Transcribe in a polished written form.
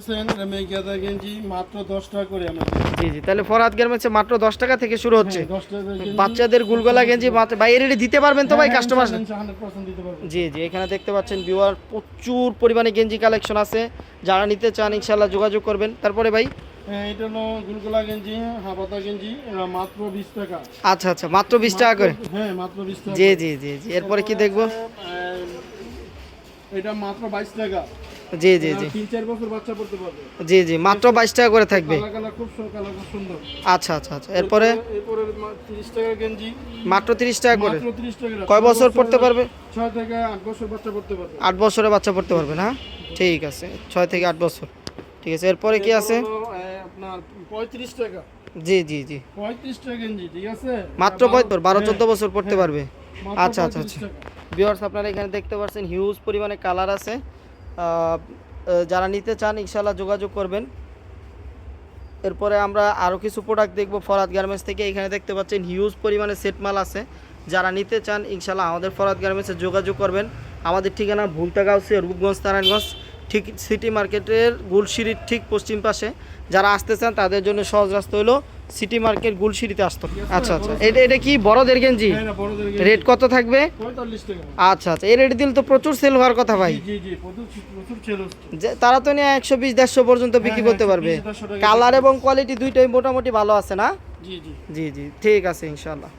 গেঞ্জি মাত্র 10 টাকা করে আমরা জি জি, তাহলে ফরহাদ গার্মেন্টসে মাত্র 10 টাকা থেকে শুরু হচ্ছে। 10 টাকা গেঞ্জি বাচ্চাদের গুলগলা গেঞ্জি ভাই এর দিতে পারবেন তো ভাই কাস্টমার? 100% দিতে পারবো। জি জি, এখানে দেখতে পাচ্ছেন ভিউয়ার প্রচুর পরিমাণে গেঞ্জি কালেকশন আছে, যারা নিতে চান ইনশাআল্লাহ যোগাযোগ করবেন। তারপরে ভাই এটা হলো গুলগুলা গেঞ্জি, হাফাতা গেঞ্জি, মাত্র 20 টাকা। আচ্ছা আচ্ছা, মাত্র 20 টাকা করে। হ্যাঁ, মাত্র 20 টাকা। জি জি জি জি, এরপরে কি দেখবো? এটা মাত্র 22 টাকা। জি জি জি 3-4 বছর বাচ্চা পড়তে পারবে। জি জি, মাত্র 22 টাকা করে থাকবে। কালার খুব সুন্দর। আচ্ছা আচ্ছা আচ্ছা, এরপরে 30 টাকা গেঞ্জি, মাত্র 30 টাকা করে। মাত্র 30 টাকা। কয় বছর পড়তে পারবে? 6 থেকে 8 বছর বাচ্চা পড়তে পারবে। 8 বছরের বাচ্চা পড়তে পারবে না? ঠিক আছে, 6 থেকে 8 বছর। ঠিক আছে, এরপরে কি আছে? আপনার 35 টাকা। জি জি জি, 35 টাকা গেঞ্জি, ঠিক আছে? মাত্র 12-14 বছর পড়তে পারবে। মাত্র আচ্ছা আচ্ছা 35 আচ্ছা, টাকা। ভিউয়ার্স আপনারা এখানে দেখতে পাচ্ছেন হিউজ পরিমাণে কালার আছে। যারা নিতে চান ইনশাআল্লাহ যোগাযোগ করবেন। এরপরে আমরা আরও কিছু প্রোডাক্ট দেখব ফরহাদ গার্মেন্টস থেকে। এখানে দেখতে পাচ্ছেন হিউজ পরিমাণে সেট মাল আছে, যারা নিতে চান ইনশাআল্লাহ আমাদের ফরহাদ গার্মেন্টসে যোগাযোগ করবেন। আমাদের ঠিকানা ভুলতাগাঁও, রূপগঞ্জ, নারায়ণগঞ্জ, ঠিক সিটি মার্কেটের গুলশিরির ঠিক পশ্চিম পাশে। যারা আসতে চান তাদের জন্য সহজ রাস্তা হলো সিটি মার্কেট গুলশিরিতে আসতে হবে। আচ্ছা আচ্ছা, এটা কি বড়দের গেঞ্জি? হ্যাঁ, বড়দের গেঞ্জি। রেট কত থাকবে? 45 টাকা। আচ্ছা আচ্ছা, এই রেট দিলে তো প্রচুর সেল হওয়ার কথা ভাই। জি জি, প্রচুর সেল হচ্ছে। তারা তো নিয়ে 120-150 পর্যন্ত বিক্রি করতে পারবে। 120-150 টাকা। কালার এবং কোয়ালিটি দুইটাই মোটামুটি ভালো আছে না? জি জি। জি জি, ঠিক আছে ইনশাআল্লাহ।